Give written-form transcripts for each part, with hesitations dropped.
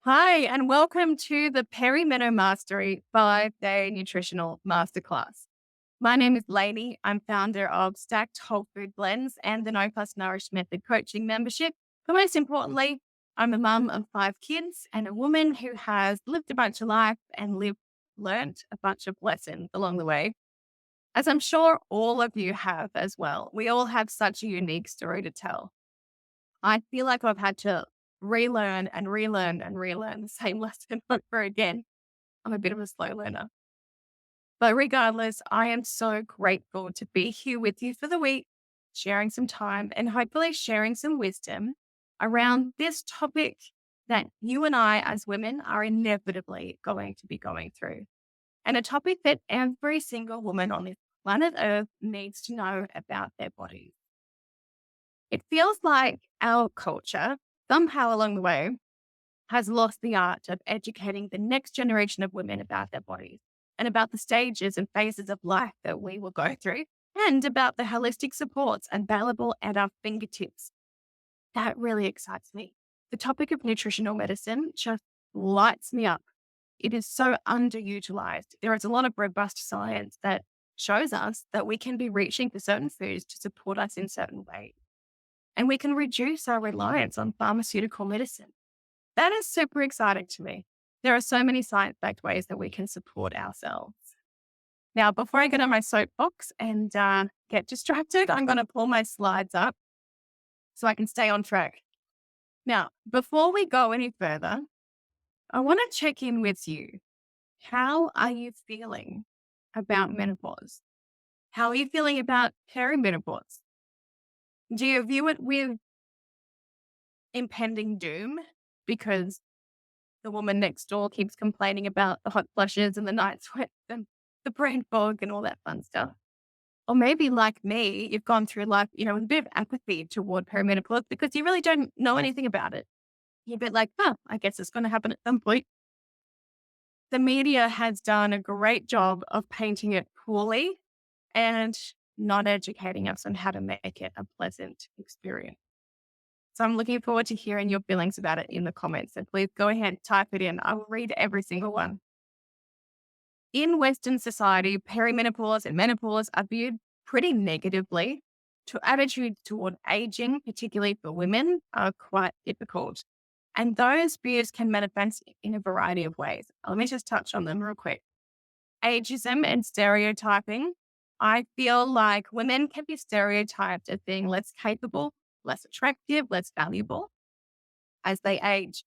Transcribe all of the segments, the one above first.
Hi, and welcome to the PeriMeno Mastery 5-Day Nutritional Masterclass. My name is Laini. I'm founder of Stacked Whole Food Blends and the No Plus Nourish Method coaching membership. But most importantly, I'm a mum of 5 kids and a woman who has lived a bunch of life and learnt a bunch of lessons along the way, as I'm sure all of you have as well. We all have such a unique story to tell. I feel like I've had to relearn and relearn and relearn the same lesson over again. I'm a bit of a slow learner. But regardless, I am so grateful to be here with you for the week, sharing some time and hopefully sharing some wisdom around this topic that you and I, as women, are inevitably going to be going through. And a topic that every single woman on this planet Earth needs to know about their bodies. It feels like our culture, somehow along the way, has lost the art of educating the next generation of women about their bodies and about the stages and phases of life that we will go through and about the holistic supports available at our fingertips. That really excites me. The topic of nutritional medicine just lights me up. It is so underutilized. There is a lot of robust science that shows us that we can be reaching for certain foods to support us in certain ways. And we can reduce our reliance on pharmaceutical medicine. That is super exciting to me. There are so many science backed ways that we can support ourselves. Now, before I get on my soapbox and get distracted, I'm going to pull my slides up so I can stay on track. Now, before we go any further, I want to check in with you. How are you feeling about menopause? How are you feeling about perimenopause? Do you view it with impending doom because the woman next door keeps complaining about the hot flushes and the night sweats and the brain fog and all that fun stuff? Or maybe like me, you've gone through life, with a bit of apathy toward perimenopause because you really don't know anything about it. You're a bit like, oh, I guess it's going to happen at some point. The media has done a great job of painting it poorly and not educating us on how to make it a pleasant experience. So I'm looking forward to hearing your feelings about it in the comments. So please go ahead, type it in. I will read every single one. In Western society, perimenopause and menopause are viewed pretty negatively. To attitudes toward aging, particularly for women, are quite difficult. And those views can manifest in a variety of ways. Let me just touch on them real quick. Ageism and stereotyping. I feel like women can be stereotyped as being less capable, less attractive, less valuable as they age.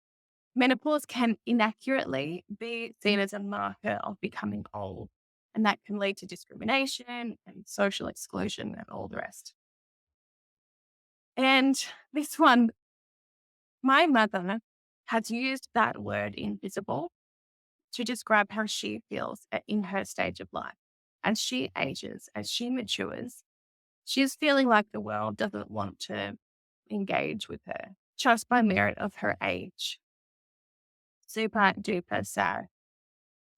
Menopause can inaccurately be seen as a marker of becoming old, and that can lead to discrimination and social exclusion and all the rest. And this one, my mother has used that word invisible to describe how she feels in her stage of life. As she ages, as she matures, she's feeling like the world doesn't want to engage with her just by merit of her age. Super duper sad.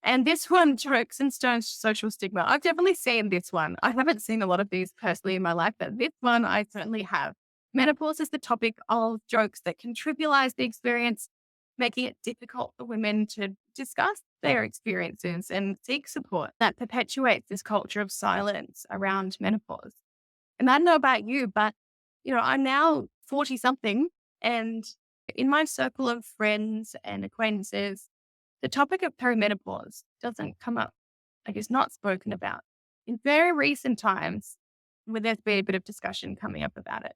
And this one, jokes and stones social stigma. I've definitely seen this one. I haven't seen a lot of these personally in my life, but this one I certainly have. Menopause is the topic of jokes that can trivialize the experience, making it difficult for women to discuss their experiences and seek support. That perpetuates this culture of silence around menopause. And I don't know about you, but I'm now 40 something, and in my circle of friends and acquaintances, the topic of perimenopause doesn't come up, like it's not spoken about. In very recent times, where there's been a bit of discussion coming up about it.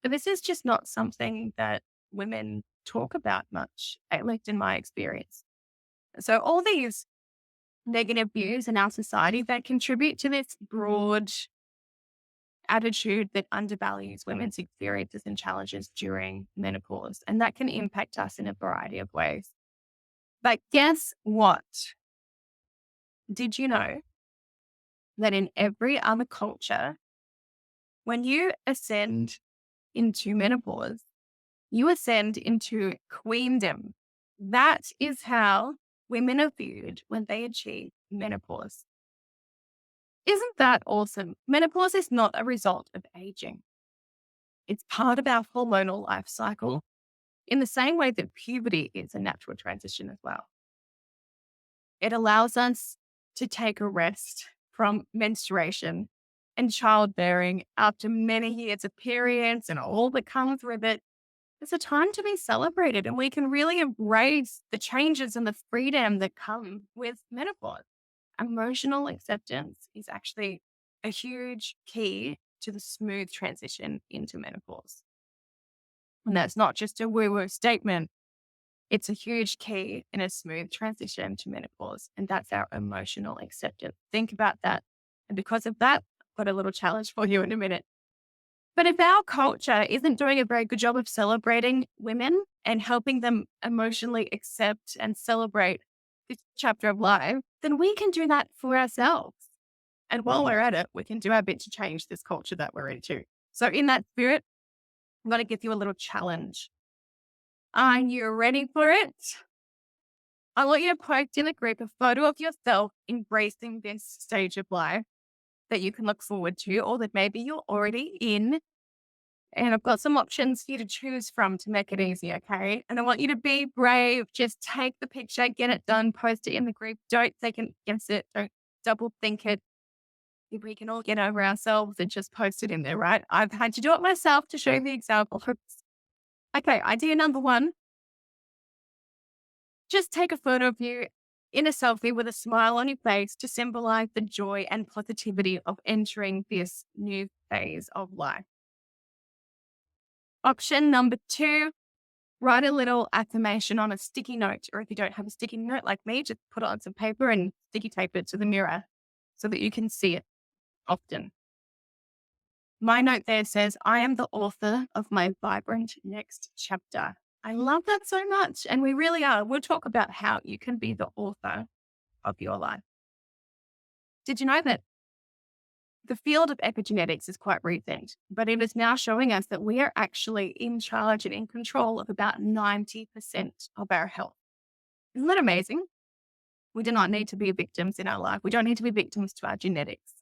But this is just not something that women talk about much, at least in my experience. So all these negative views in our society that contribute to this broad attitude that undervalues women's experiences and challenges during menopause. And that can impact us in a variety of ways. But guess what? Did you know that in every other culture, when you ascend into menopause, you ascend into queendom? That is how women are viewed when they achieve menopause. Isn't that awesome? Menopause is not a result of aging. It's part of our hormonal life cycle. in the same way that puberty is a natural transition as well. It allows us to take a rest from menstruation and childbearing after many years of periods and all that comes with it. It's a time to be celebrated, and we can really embrace the changes and the freedom that come with menopause. Emotional acceptance is actually a huge key to the smooth transition into menopause. And that's not just a woo woo statement, it's a huge key in a smooth transition to menopause. And that's our emotional acceptance. Think about that. And because of that, I've got a little challenge for you in a minute. But if our culture isn't doing a very good job of celebrating women and helping them emotionally accept and celebrate this chapter of life, then we can do that for ourselves. And while we're at it, we can do our bit to change this culture that we're into. So, in that spirit, I'm going to give you a little challenge. Are you ready for it? I want you to post in the group a photo of yourself embracing this stage of life that you can look forward to, or that maybe you're already in. And I've got some options for you to choose from to make it easy, okay? And I want you to be brave. Just take the picture, get it done, post it in the group. Don't second guess it. Don't double think it. If we can all get over ourselves and just post it in there, right? I've had to do it myself to show you the example. Okay, idea number one. Just take a photo of you in a selfie with a smile on your face to symbolize the joy and positivity of entering this new phase of life. Option number two, write a little affirmation on a sticky note, or if you don't have a sticky note like me, just put it on some paper and sticky tape it to the mirror so that you can see it often. My note there says, I am the author of my vibrant next chapter. I love that so much. And we really are. We'll talk about how you can be the author of your life. Did you know that the field of epigenetics is quite recent, but it is now showing us that we are actually in charge and in control of about 90% of our health. Isn't that amazing? We do not need to be victims in our life. We don't need to be victims to our genetics.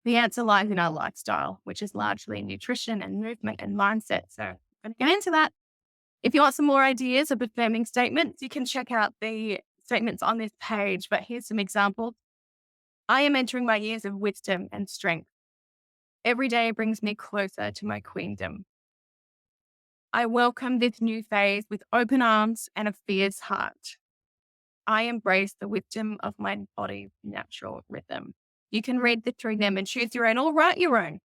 The answer lies in our lifestyle, which is largely nutrition and movement and mindset. So I'm going to get into that. If you want some more ideas of affirming statements, you can check out the statements on this page, but here's some examples. I am entering my years of wisdom and strength. Every day brings me closer to my queendom. I welcome this new phase with open arms and a fierce heart. I embrace the wisdom of my body's natural rhythm. You can read through them and choose your own or write your own.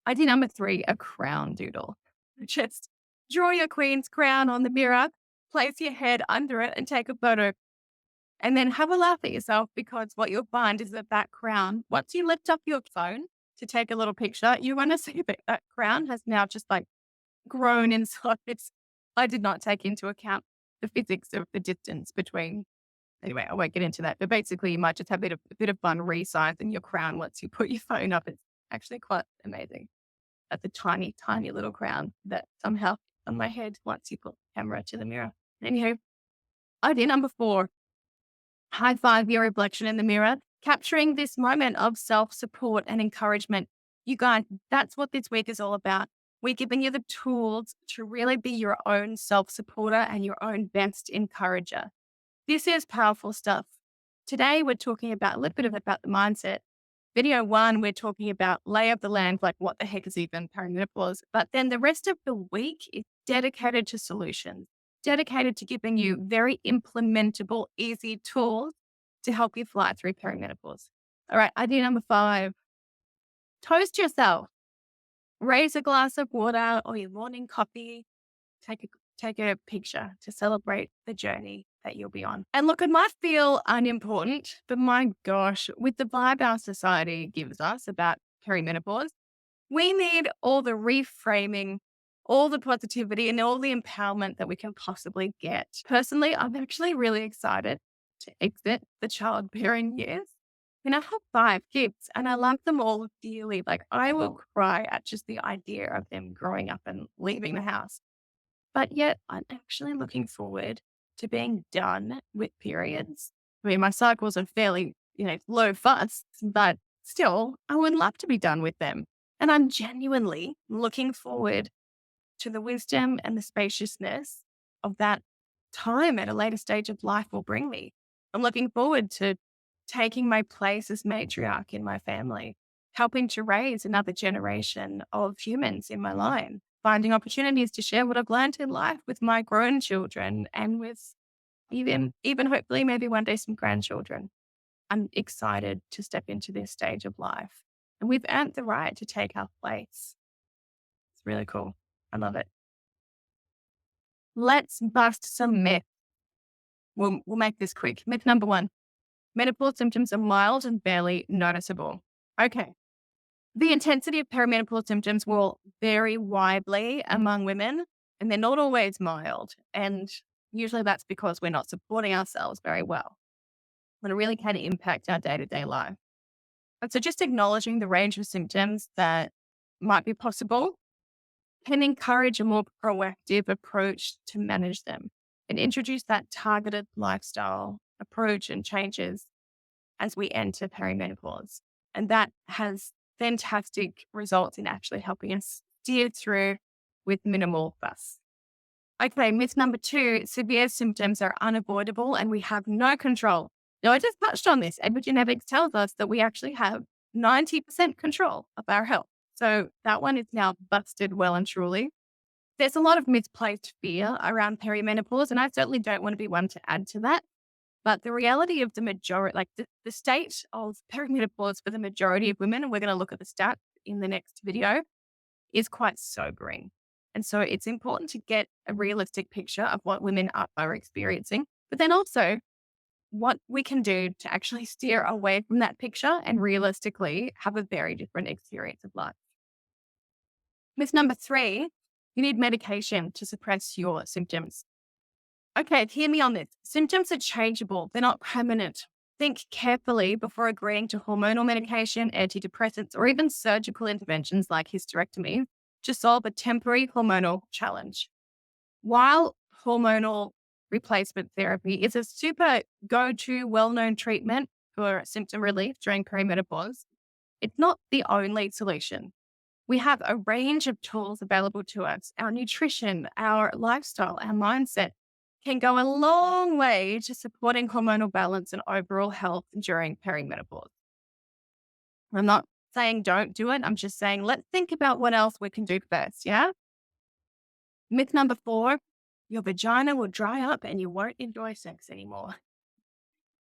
Idea number three, a crown doodle. Just draw your queen's crown on the mirror, place your head under it and take a photo. And then have a laugh at yourself, because what you'll find is that crown, once you lift up your phone to take a little picture, you're going to see that that crown has now just like grown in size. I did not take into account the physics of the distance between. Anyway, I won't get into that. But basically, you might just have a bit of fun resizing your crown once you put your phone up. It's actually quite amazing. That's a tiny, tiny little crown that somehow on my head once you put the camera to the mirror. Anywho, idea number four. High five your reflection in the mirror, capturing this moment of self-support and encouragement. You guys, that's what this week is all about. We're giving you the tools to really be your own self-supporter and your own best encourager. This is powerful stuff. Today, we're talking about a little bit about the mindset. Video one, we're talking about lay of the land, like what the heck is even perimenopause. But then the rest of the week is dedicated to solutions, dedicated to giving you very implementable, easy tools to help you fly through perimenopause. All right, idea number five, toast yourself. Raise a glass of water or your morning coffee. Take a picture to celebrate the journey that you'll be on. And look, it might feel unimportant, but my gosh, with the vibe our society gives us about perimenopause, we need all the reframing, all the positivity, and all the empowerment that we can possibly get. Personally, I'm actually really excited to exit the childbearing years. And I have 5 kids and I love them all dearly. Like, I will cry at just the idea of them growing up and leaving the house. But yet I'm actually looking forward to being done with periods. I mean, my cycles are fairly, low fuss, but still, I would love to be done with them. And I'm genuinely looking forward to the wisdom and the spaciousness of that time at a later stage of life will bring me. I'm looking forward to taking my place as matriarch in my family, helping to raise another generation of humans in my line, finding opportunities to share what I've learned in life with my grown children and with even hopefully maybe one day some grandchildren. I'm excited to step into this stage of life. And we've earned the right to take our place. It's really cool. I love it. Let's bust some myths. We'll make this quick. Myth number one: menopause symptoms are mild and barely noticeable. Okay. The intensity of perimenopause symptoms will vary widely among women, and they're not always mild. And usually that's because we're not supporting ourselves very well. But it really can impact our day-to-day life. And so just acknowledging the range of symptoms that might be possible can encourage a more proactive approach to manage them and introduce that targeted lifestyle approach and changes as we enter perimenopause. And that has fantastic results in actually helping us steer through with minimal fuss. Okay, myth number two: severe symptoms are unavoidable and we have no control. Now, I just touched on this. Epigenetics tells us that we actually have 90% control of our health. So that one is now busted well and truly. There's a lot of misplaced fear around perimenopause, and I certainly don't want to be one to add to that. But the reality of the majority, like the state of perimenopause for the majority of women, and we're going to look at the stats in the next video, is quite sobering. And so it's important to get a realistic picture of what women are experiencing, but then also what we can do to actually steer away from that picture and realistically have a very different experience of life. Myth number three: you need medication to suppress your symptoms. Okay, hear me on this. Symptoms are changeable, they're not permanent. Think carefully before agreeing to hormonal medication, antidepressants, or even surgical interventions like hysterectomy to solve a temporary hormonal challenge. While hormonal replacement therapy is a super go-to well-known treatment for symptom relief during perimenopause, it's not the only solution. We have a range of tools available to us. Our nutrition, our lifestyle, our mindset can go a long way to supporting hormonal balance and overall health during perimenopause. I'm not saying don't do it. I'm just saying let's think about what else we can do first. Yeah. Myth number four: your vagina will dry up and you won't enjoy sex anymore.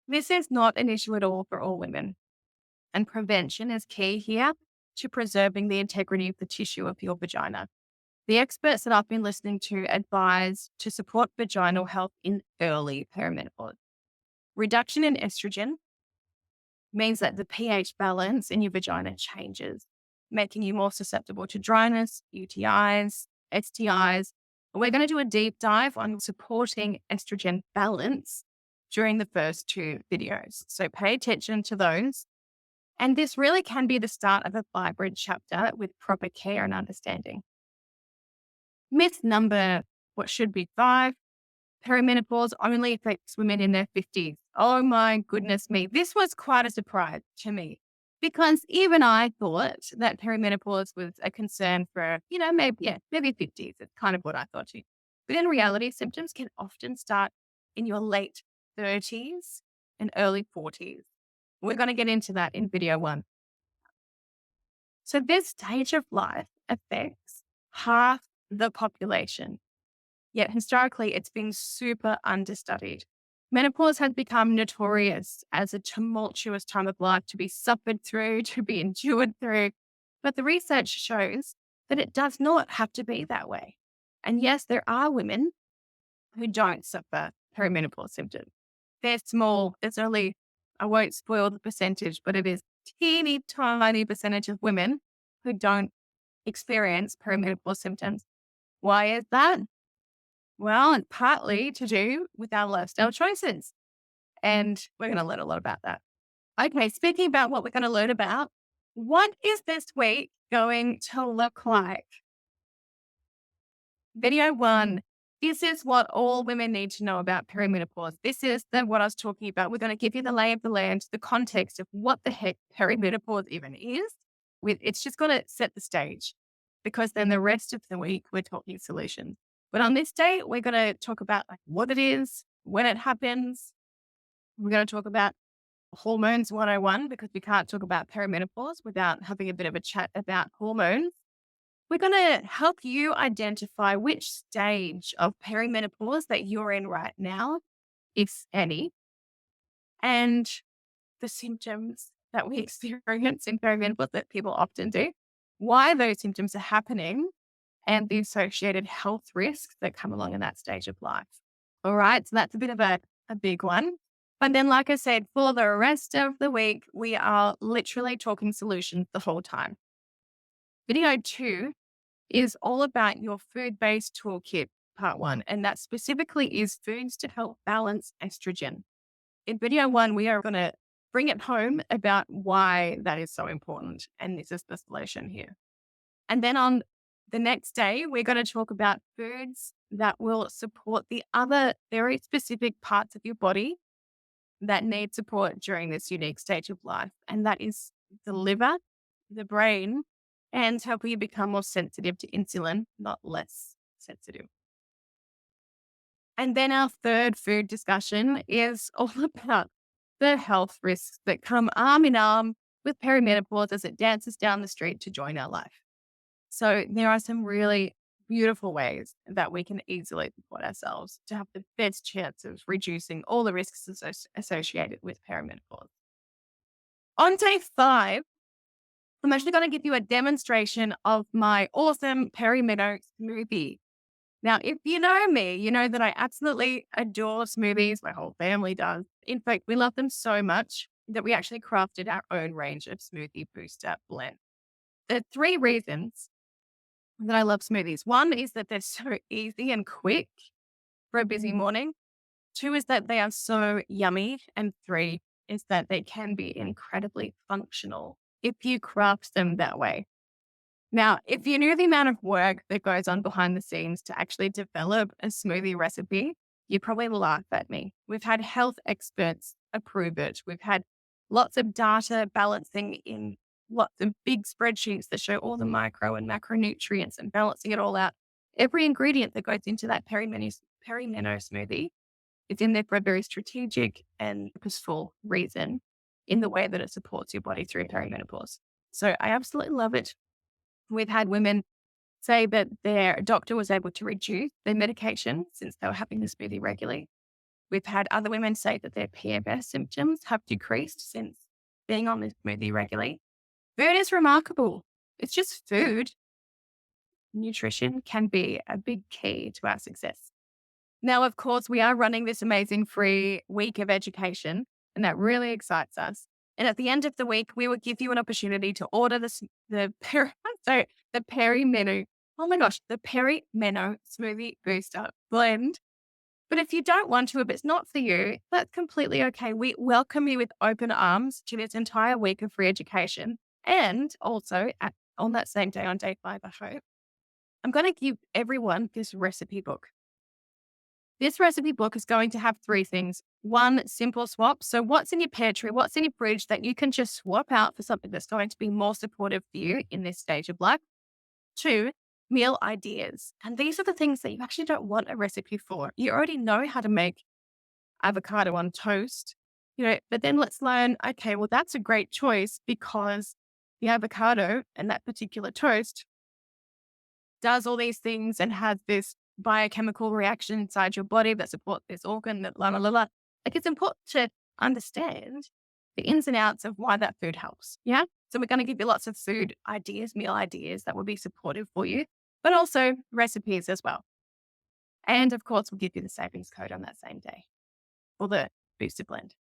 This is not an issue at all for all women. And prevention is key here to preserving the integrity of the tissue of your vagina. The experts that I've been listening to advise to support vaginal health in early perimenopause. Reduction in estrogen means that the pH balance in your vagina changes, making you more susceptible to dryness, UTIs, STIs. We're going to do a deep dive on supporting estrogen balance during the first two videos. So pay attention to those. And this really can be the start of a vibrant chapter with proper care and understanding. Myth number, what should be 5, perimenopause only affects women in their 50s. Oh my goodness me. This was quite a surprise to me because even I thought that perimenopause was a concern for, maybe 50s. It's kind of what I thought too. But in reality, symptoms can often start in your late 30s and early 40s. We're going to get into that in video 1. So this stage of life affects half the population. Yet historically, it's been super understudied. Menopause has become notorious as a tumultuous time of life to be suffered through, to be endured through. But the research shows that it does not have to be that way. And yes, there are women who don't suffer perimenopause symptoms. They're small. It's only, I won't spoil the percentage, but it is teeny tiny percentage of women who don't experience perimenopause symptoms. Why is that? Well, it's partly to do with our lifestyle choices. And we're going to learn a lot about that. Okay, speaking about what we're going to learn about, what is this week going to look like? Video 1. This is what all women need to know about perimenopause. This is what I was talking about. We're going to give you the lay of the land, the context of what the heck perimenopause even is. It's just going to set the stage. because then the rest of the week we're talking solutions. But on this day, we're going to talk about like what it is, when it happens. We're going to talk about hormones 101 because we can't talk about perimenopause without having a bit of a chat about hormones. We're going to help you identify which stage of perimenopause that you're in right now, if any, and the symptoms that we experience in perimenopause that people often do, why those symptoms are happening, and the associated health risks that come along in that stage of life. All right. So that's a bit of a big one. But then, like I said, for the rest of the week, we are literally talking solutions the whole time. Video 2 is all about your food-based toolkit, part 1. And that specifically is foods to help balance estrogen. In video 1, we are going to bring it home about why that is so important. And this is the solution here. And then on the next day, we're going to talk about foods that will support the other very specific parts of your body that need support during this unique stage of life. And that is the liver, the brain, and helping you become more sensitive to insulin, not less sensitive. And then our third food discussion is all about the health risks that come arm in arm with perimenopause as it dances down the street to join our life. So there are some really beautiful ways that we can easily support ourselves to have the best chance of reducing all the risks associated with perimenopause. On day 5, I'm actually going to give you a demonstration of my awesome PeriMeno smoothie. Now, if you know me, you know that I absolutely adore smoothies. My whole family does. In fact, we love them so much that we actually crafted our own range of smoothie booster blend. There are 3 reasons that I love smoothies. 1 is that they're so easy and quick for a busy morning. 2 is that they are so yummy. And 3 is that they can be incredibly functional if you craft them that way. Now, if you knew the amount of work that goes on behind the scenes to actually develop a smoothie recipe, you'd probably laugh at me. We've had health experts approve it. We've had lots of data balancing in lots of big spreadsheets that show all the micro and macronutrients and balancing it all out. Every ingredient that goes into that PeriMeno smoothie is in there for a very strategic and purposeful reason in the way that it supports your body through perimenopause. So I absolutely love it. We've had women say that their doctor was able to reduce their medication since they were having the smoothie regularly. We've had other women say that their PMS symptoms have decreased since being on the smoothie regularly. Food is remarkable. It's just food. Nutrition can be a big key to our success. Now, of course, we are running this amazing free week of education, and that really excites us. And at the end of the week, we will give you an opportunity to order the PeriMeno. Oh my gosh, the PeriMeno Smoothie Booster Blend. But if you don't want to, if it's not for you, that's completely okay. We welcome you with open arms to this entire week of free education. And also on that same day, on day 5, I hope, I'm going to give everyone this recipe book. This recipe book is going to have 3 things. 1, simple swap. So what's in your pantry, what's in your fridge that you can just swap out for something that's going to be more supportive for you in this stage of life. 2, meal ideas. And these are the things that you actually don't want a recipe for. You already know how to make avocado on toast, but then let's learn, okay, well, that's a great choice because the avocado and that particular toast does all these things and has this biochemical reaction inside your body that supports this organ, that la la la la. Like, it's important to understand the ins and outs of why that food helps. Yeah. So we're going to give you lots of food ideas, meal ideas that will be supportive for you, but also recipes as well. And of course, we'll give you the savings code on that same day for the booster blend.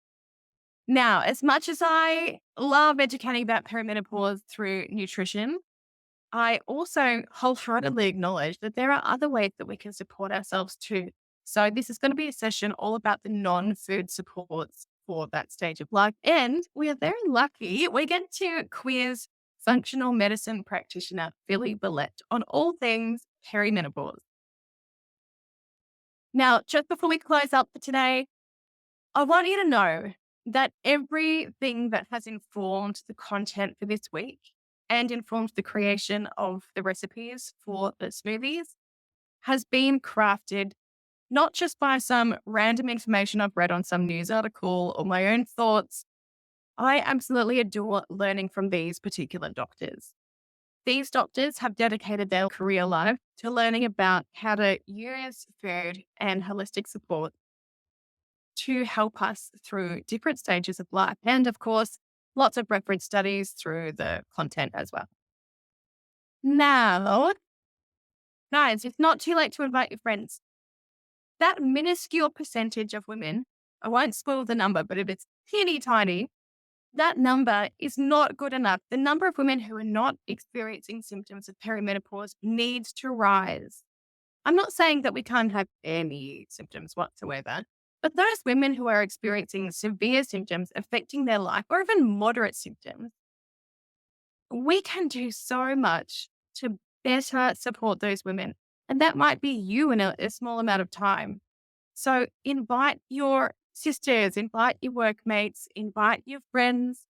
Now, as much as I love educating about perimenopause through nutrition, I also wholeheartedly acknowledge that there are other ways that we can support ourselves too. So this is going to be a session all about the non-food supports for that stage of life. And we are very lucky. We get to quiz functional medicine practitioner Philly Billette on all things perimenopause. Now, just before we close up for today, I want you to know that everything that has informed the content for this week and informed the creation of the recipes for the smoothies has been crafted not just by some random information I've read on some news article or my own thoughts. I absolutely adore learning from these particular doctors. These doctors have dedicated their career life to learning about how to use food and holistic support to help us through different stages of life. And of course, lots of reference studies through the content as well. Now, guys, it's not too late to invite your friends. That minuscule percentage of women, I won't spoil the number, but if it's teeny tiny, that number is not good enough. The number of women who are not experiencing symptoms of perimenopause needs to rise. I'm not saying that we can't have any symptoms whatsoever, but those women who are experiencing severe symptoms affecting their life or even moderate symptoms, we can do so much to better support those women. And that might be you in a small amount of time. So invite your sisters, invite your workmates, invite your friends.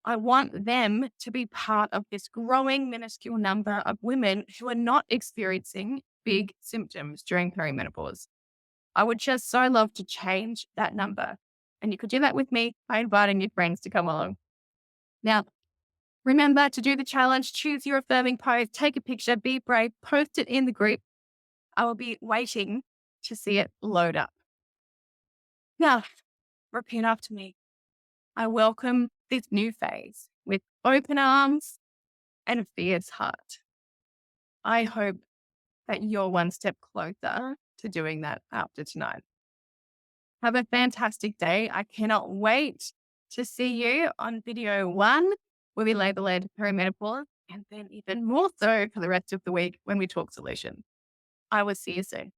I want them to be part of this growing minuscule number of women who are not experiencing big symptoms during perimenopause. I would just so love to change that number. And you could do that with me by inviting your friends to come along. Now, remember to do the challenge, choose your affirming post, take a picture, be brave, post it in the group. I will be waiting to see it load up. Now, repeat after me. I welcome this new phase with open arms and a fierce heart. I hope that you're one step closer to doing that after tonight. Have a fantastic day. I cannot wait to see you on video 1, where we labeled perimenopause, and then even more so for the rest of the week when we talk solutions. I will see you soon.